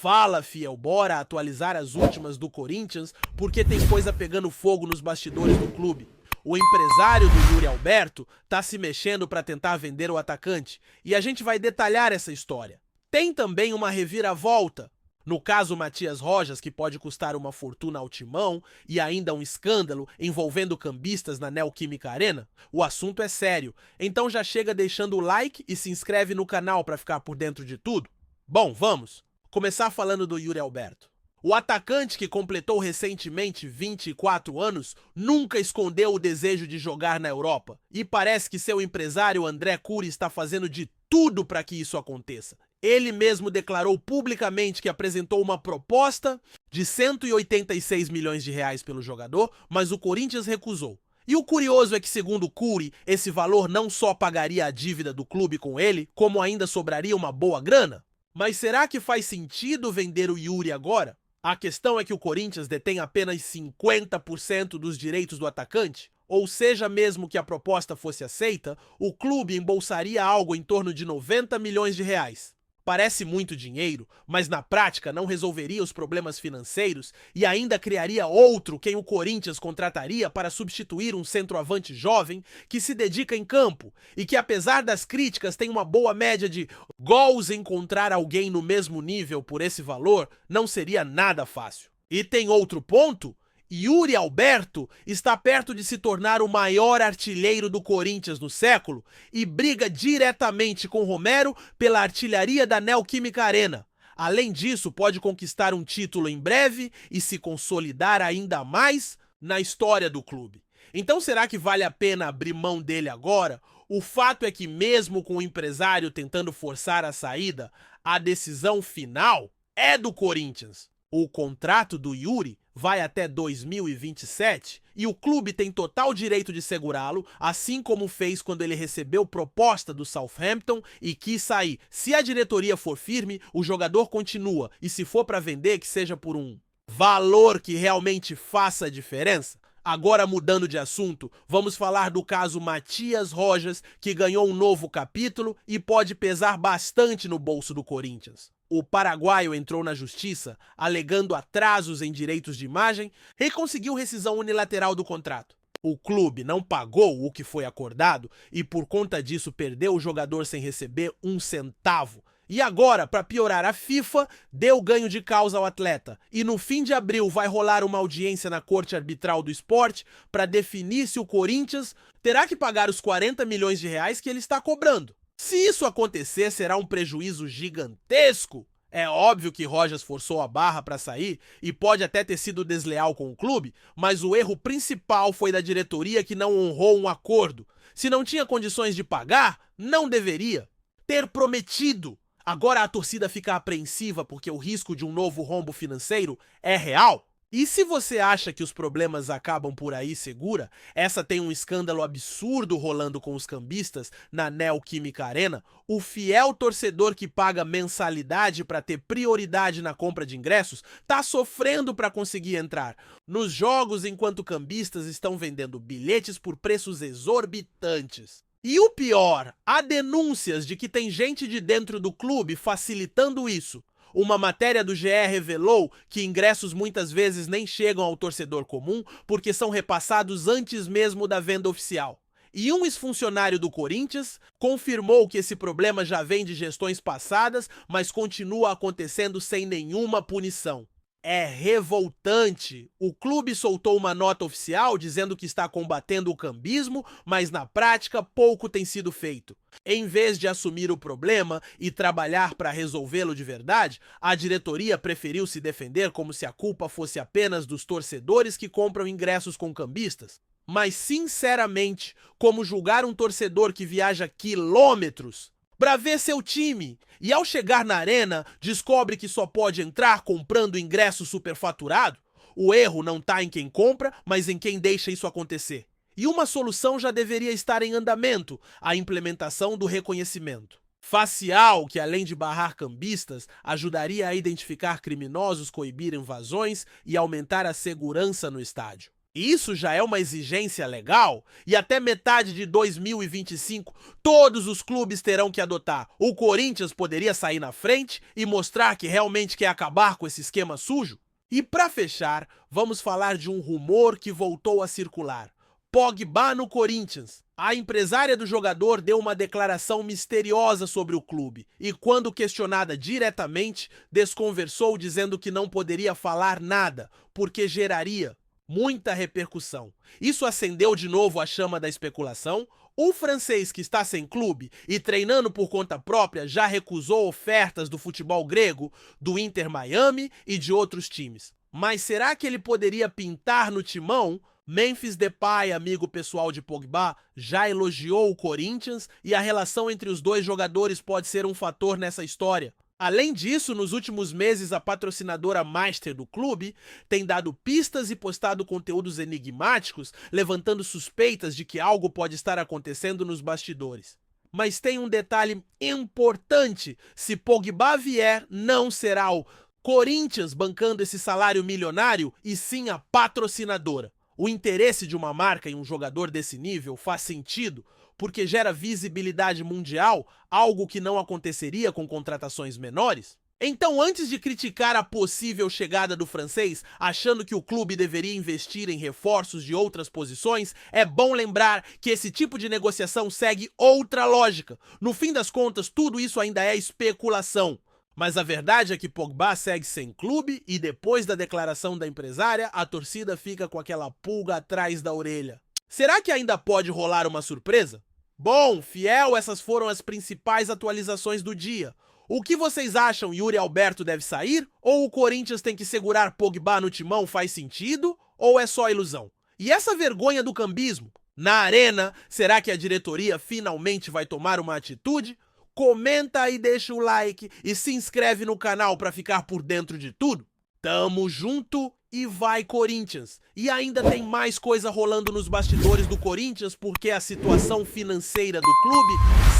Fala, fiel, bora atualizar as últimas do Corinthians, porque tem coisa pegando fogo nos bastidores do clube. O empresário do Yuri Alberto tá se mexendo para tentar vender o atacante, e a gente vai detalhar essa história. Tem também uma reviravolta. No caso Matias Rojas, que pode custar uma fortuna ao Timão, e ainda um escândalo envolvendo cambistas na Neoquímica Arena, o assunto é sério. Então já chega deixando o like e se inscreve no canal para ficar por dentro de tudo. Bom, vamos começar falando do Yuri Alberto. O atacante, que completou recentemente 24 anos, nunca escondeu o desejo de jogar na Europa. E parece que seu empresário André Curi está fazendo de tudo para que isso aconteça. Ele mesmo declarou publicamente que apresentou uma proposta de 186 milhões de reais pelo jogador, mas o Corinthians recusou. E o curioso é que, segundo Curi, esse valor não só pagaria a dívida do clube com ele, como ainda sobraria uma boa grana. Mas será que faz sentido vender o Yuri agora? A questão é que o Corinthians detém apenas 50% dos direitos do atacante, ou seja, mesmo que a proposta fosse aceita, o clube embolsaria algo em torno de 90 milhões de reais. Parece muito dinheiro, mas na prática não resolveria os problemas financeiros e ainda criaria outro quem o Corinthians contrataria para substituir um centroavante jovem que se dedica em campo e que, apesar das críticas, tem uma boa média de gols. Encontrar alguém no mesmo nível por esse valor não seria nada fácil. E tem outro ponto? Yuri Alberto está perto de se tornar o maior artilheiro do Corinthians no século e briga diretamente com Romero pela artilharia da Neoquímica Arena. Além disso, pode conquistar um título em breve e se consolidar ainda mais na história do clube. Então será que vale a pena abrir mão dele agora? O fato é que, mesmo com o empresário tentando forçar a saída, a decisão final é do Corinthians. O contrato do Yuri vai até 2027 e o clube tem total direito de segurá-lo, assim como fez quando ele recebeu proposta do Southampton e quis sair. Se a diretoria for firme, o jogador continua, e se for para vender, que seja por um valor que realmente faça a diferença. Agora, mudando de assunto, vamos falar do caso Matias Rojas, que ganhou um novo capítulo e pode pesar bastante no bolso do Corinthians. O paraguaio entrou na justiça, alegando atrasos em direitos de imagem, e conseguiu rescisão unilateral do contrato. O clube não pagou o que foi acordado e, por conta disso, perdeu o jogador sem receber um centavo. E agora, para piorar, a FIFA deu ganho de causa ao atleta. E no fim de abril vai rolar uma audiência na Corte Arbitral do Esporte para definir se o Corinthians terá que pagar os 40 milhões de reais que ele está cobrando. Se isso acontecer, será um prejuízo gigantesco. É óbvio que Rojas forçou a barra para sair e pode até ter sido desleal com o clube, mas o erro principal foi da diretoria, que não honrou um acordo. Se não tinha condições de pagar, não deveria ter prometido. Agora a torcida fica apreensiva porque o risco de um novo rombo financeiro é real. E se você acha que os problemas acabam por aí segura, essa tem um escândalo absurdo rolando com os cambistas na Neoquímica Arena. O fiel torcedor que paga mensalidade para ter prioridade na compra de ingressos tá sofrendo para conseguir entrar nos jogos, enquanto cambistas estão vendendo bilhetes por preços exorbitantes. E o pior, há denúncias de que tem gente de dentro do clube facilitando isso. Uma matéria do GE revelou que ingressos muitas vezes nem chegam ao torcedor comum porque são repassados antes mesmo da venda oficial. E um ex-funcionário do Corinthians confirmou que esse problema já vem de gestões passadas, mas continua acontecendo sem nenhuma punição. É revoltante. O clube soltou uma nota oficial dizendo que está combatendo o cambismo, mas na prática pouco tem sido feito. Em vez de assumir o problema e trabalhar para resolvê-lo de verdade, a diretoria preferiu se defender como se a culpa fosse apenas dos torcedores que compram ingressos com cambistas. Mas, sinceramente, como julgar um torcedor que viaja quilômetros para ver seu time e, ao chegar na arena, descobre que só pode entrar comprando ingresso superfaturado? O erro não está em quem compra, mas em quem deixa isso acontecer. E uma solução já deveria estar em andamento: a implementação do reconhecimento facial, que, além de barrar cambistas, ajudaria a identificar criminosos, coibir invasões e aumentar a segurança no estádio. Isso já é uma exigência legal e até metade de 2025 todos os clubes terão que adotar. O Corinthians poderia sair na frente e mostrar que realmente quer acabar com esse esquema sujo? E para fechar, vamos falar de um rumor que voltou a circular. Pogba no Corinthians. A empresária do jogador deu uma declaração misteriosa sobre o clube e, quando questionada diretamente, desconversou dizendo que não poderia falar nada, porque geraria muita repercussão. Isso acendeu de novo a chama da especulação. O francês, que está sem clube e treinando por conta própria, já recusou ofertas do futebol grego, do Inter Miami e de outros times. Mas será que ele poderia pintar no timão? Memphis Depay, amigo pessoal de Pogba, já elogiou o Corinthians e a relação entre os dois jogadores pode ser um fator nessa história. Além disso, nos últimos meses, a patrocinadora master do clube tem dado pistas e postado conteúdos enigmáticos, levantando suspeitas de que algo pode estar acontecendo nos bastidores. Mas tem um detalhe importante: se Pogba vier, não será o Corinthians bancando esse salário milionário, e sim a patrocinadora. O interesse de uma marca em um jogador desse nível faz sentido porque gera visibilidade mundial, algo que não aconteceria com contratações menores. Então, antes de criticar a possível chegada do francês, achando que o clube deveria investir em reforços de outras posições, é bom lembrar que esse tipo de negociação segue outra lógica. No fim das contas, tudo isso ainda é especulação. Mas a verdade é que Pogba segue sem clube e depois da declaração da empresária, a torcida fica com aquela pulga atrás da orelha. Será que ainda pode rolar uma surpresa? Bom, fiel, essas foram as principais atualizações do dia. O que vocês acham? Yuri Alberto deve sair? Ou o Corinthians tem que segurar Pogba no timão? Faz sentido? Ou é só ilusão? E essa vergonha do cambismo? Na arena, será que a diretoria finalmente vai tomar uma atitude? Comenta e deixa o like e se inscreve no canal para ficar por dentro de tudo. Tamo junto e vai Corinthians! E ainda tem mais coisa rolando nos bastidores do Corinthians, porque a situação financeira do clube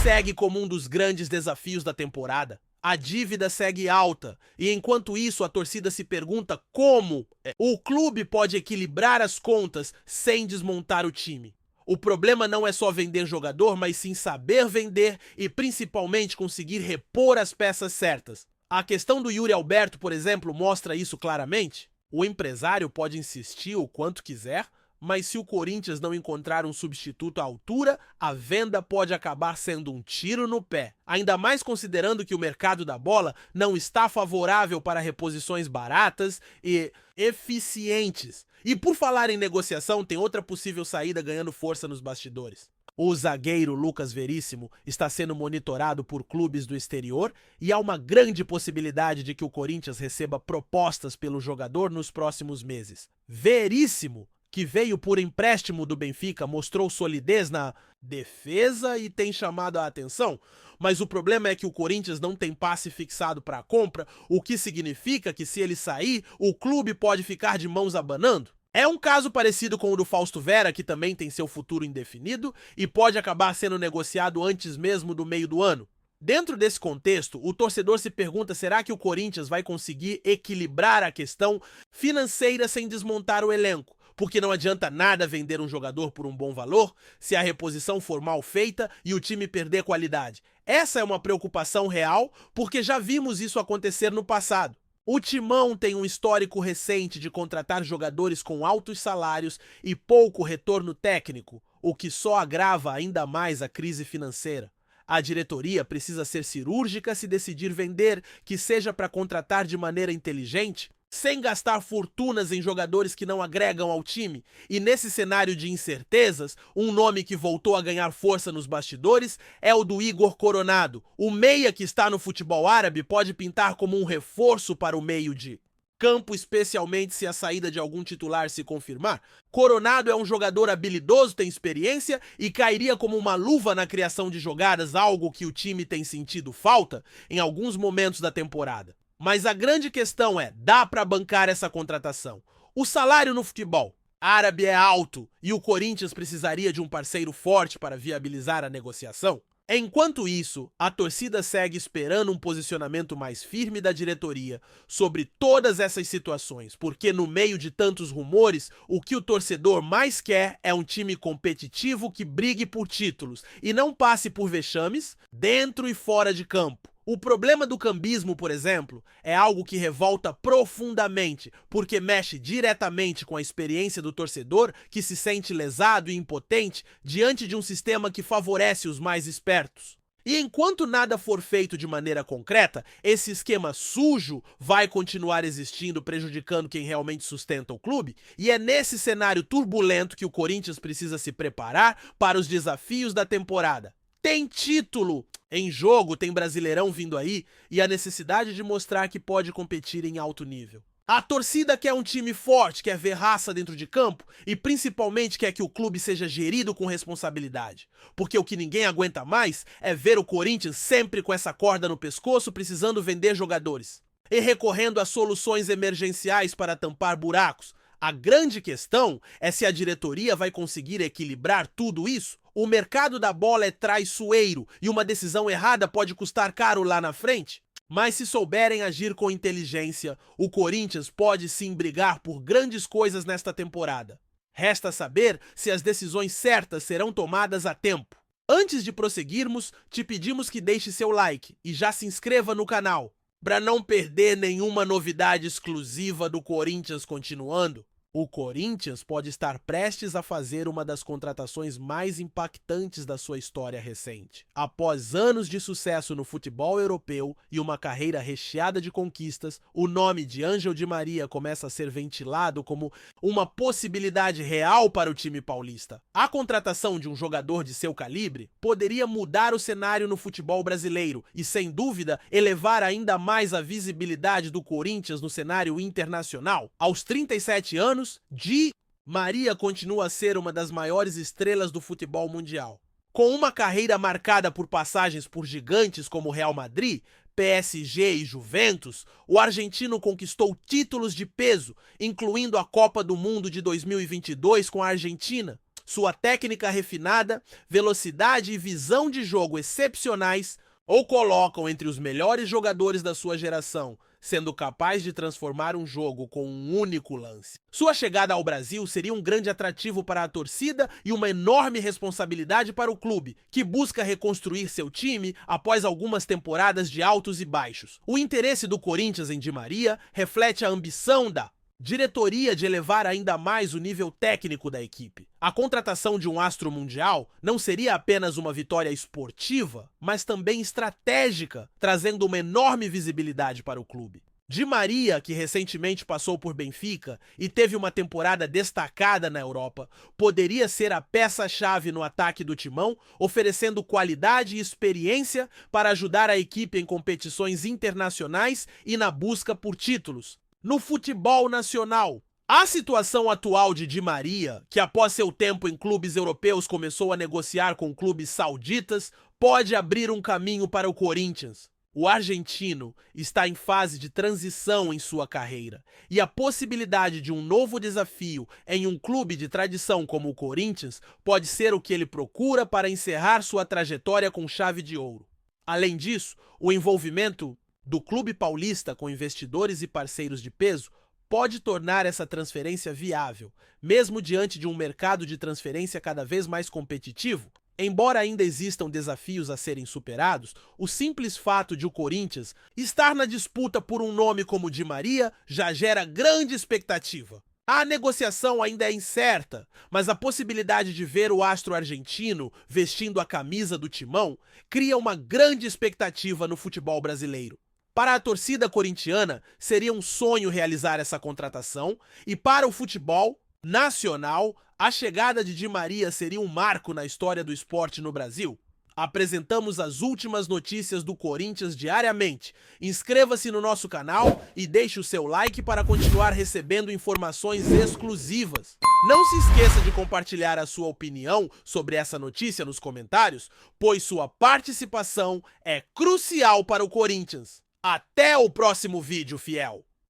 segue como um dos grandes desafios da temporada. A dívida segue alta e, enquanto isso, a torcida se pergunta como o clube pode equilibrar as contas sem desmontar o time. O problema não é só vender jogador, mas sim saber vender e principalmente conseguir repor as peças certas. A questão do Yuri Alberto, por exemplo, mostra isso claramente. O empresário pode insistir o quanto quiser, mas se o Corinthians não encontrar um substituto à altura, a venda pode acabar sendo um tiro no pé. Ainda mais considerando que o mercado da bola não está favorável para reposições baratas e eficientes. E por falar em negociação, tem outra possível saída ganhando força nos bastidores. O zagueiro Lucas Veríssimo está sendo monitorado por clubes do exterior e há uma grande possibilidade de que o Corinthians receba propostas pelo jogador nos próximos meses. Veríssimo, que veio por empréstimo do Benfica, mostrou solidez na defesa e tem chamado a atenção, mas o problema é que o Corinthians não tem passe fixado para a compra, o que significa que se ele sair, o clube pode ficar de mãos abanando. É um caso parecido com o do Fausto Vera, que também tem seu futuro indefinido e pode acabar sendo negociado antes mesmo do meio do ano. Dentro desse contexto, o torcedor se pergunta: será que o Corinthians vai conseguir equilibrar a questão financeira sem desmontar o elenco? Porque não adianta nada vender um jogador por um bom valor se a reposição for mal feita e o time perder qualidade. Essa é uma preocupação real, porque já vimos isso acontecer no passado. O Timão tem um histórico recente de contratar jogadores com altos salários e pouco retorno técnico, o que só agrava ainda mais a crise financeira. A diretoria precisa ser cirúrgica se decidir vender, que seja para contratar de maneira inteligente, sem gastar fortunas em jogadores que não agregam ao time. E nesse cenário de incertezas, um nome que voltou a ganhar força nos bastidores é o do Igor Coronado. O meia que está no futebol árabe pode pintar como um reforço para o meio de campo, especialmente se a saída de algum titular se confirmar. Coronado é um jogador habilidoso, tem experiência e cairia como uma luva na criação de jogadas, algo que o time tem sentido falta em alguns momentos da temporada. Mas a grande questão é: dá para bancar essa contratação? O salário no futebol árabe é alto e o Corinthians precisaria de um parceiro forte para viabilizar a negociação? Enquanto isso, a torcida segue esperando um posicionamento mais firme da diretoria sobre todas essas situações, porque no meio de tantos rumores, o que o torcedor mais quer é um time competitivo que brigue por títulos e não passe por vexames dentro e fora de campo. O problema do cambismo, por exemplo, é algo que revolta profundamente, porque mexe diretamente com a experiência do torcedor que se sente lesado e impotente diante de um sistema que favorece os mais espertos. E enquanto nada for feito de maneira concreta, esse esquema sujo vai continuar existindo, prejudicando quem realmente sustenta o clube, e é nesse cenário turbulento que o Corinthians precisa se preparar para os desafios da temporada. Tem título em jogo, tem Brasileirão vindo aí e a necessidade de mostrar que pode competir em alto nível. A torcida quer um time forte, quer ver raça dentro de campo e principalmente quer que o clube seja gerido com responsabilidade. Porque o que ninguém aguenta mais é ver o Corinthians sempre com essa corda no pescoço precisando vender jogadores e recorrendo a soluções emergenciais para tampar buracos. A grande questão é se a diretoria vai conseguir equilibrar tudo isso. O mercado da bola é traiçoeiro e uma decisão errada pode custar caro lá na frente. Mas se souberem agir com inteligência, o Corinthians pode sim brigar por grandes coisas nesta temporada. Resta saber se as decisões certas serão tomadas a tempo. Antes de prosseguirmos, te pedimos que deixe seu like e já se inscreva no canal, para não perder nenhuma novidade exclusiva do Corinthians continuando. O Corinthians pode estar prestes a fazer uma das contratações mais impactantes da sua história recente. Após anos de sucesso no futebol europeu e uma carreira recheada de conquistas, o nome de Ángel Di Maria começa a ser ventilado como uma possibilidade real para o time paulista. A contratação de um jogador de seu calibre poderia mudar o cenário no futebol brasileiro e, sem dúvida, elevar ainda mais a visibilidade do Corinthians no cenário internacional. Aos 37 anos, Di Maria continua a ser uma das maiores estrelas do futebol mundial. Com uma carreira marcada por passagens por gigantes como Real Madrid, PSG e Juventus, o argentino conquistou títulos de peso, incluindo a Copa do Mundo de 2022 com a Argentina. Sua técnica refinada, velocidade e visão de jogo excepcionais o colocam entre os melhores jogadores da sua geração, sendo capaz de transformar um jogo com um único lance. Sua chegada ao Brasil seria um grande atrativo para a torcida e uma enorme responsabilidade para o clube, que busca reconstruir seu time após algumas temporadas de altos e baixos. O interesse do Corinthians em Di Maria reflete a ambição da diretoria de elevar ainda mais o nível técnico da equipe. A contratação de um astro mundial não seria apenas uma vitória esportiva, mas também estratégica, trazendo uma enorme visibilidade para o clube. Di Maria, que recentemente passou por Benfica e teve uma temporada destacada na Europa, poderia ser a peça-chave no ataque do Timão, oferecendo qualidade e experiência para ajudar a equipe em competições internacionais e na busca por títulos. No futebol nacional, a situação atual de Di Maria, que após seu tempo em clubes europeus começou a negociar com clubes sauditas, pode abrir um caminho para o Corinthians. O argentino está em fase de transição em sua carreira, e a possibilidade de um novo desafio em um clube de tradição como o Corinthians pode ser o que ele procura para encerrar sua trajetória com chave de ouro. Além disso, o envolvimento do clube paulista com investidores e parceiros de peso pode tornar essa transferência viável, mesmo diante de um mercado de transferência cada vez mais competitivo. Embora ainda existam desafios a serem superados, o simples fato de o Corinthians estar na disputa por um nome como Di Maria já gera grande expectativa. A negociação ainda é incerta, mas a possibilidade de ver o astro argentino vestindo a camisa do Timão cria uma grande expectativa no futebol brasileiro. Para a torcida corintiana, seria um sonho realizar essa contratação, e para o futebol nacional, a chegada de Di Maria seria um marco na história do esporte no Brasil. Apresentamos as últimas notícias do Corinthians diariamente. Inscreva-se no nosso canal e deixe o seu like para continuar recebendo informações exclusivas. Não se esqueça de compartilhar a sua opinião sobre essa notícia nos comentários, pois sua participação é crucial para o Corinthians. Até o próximo vídeo, fiel!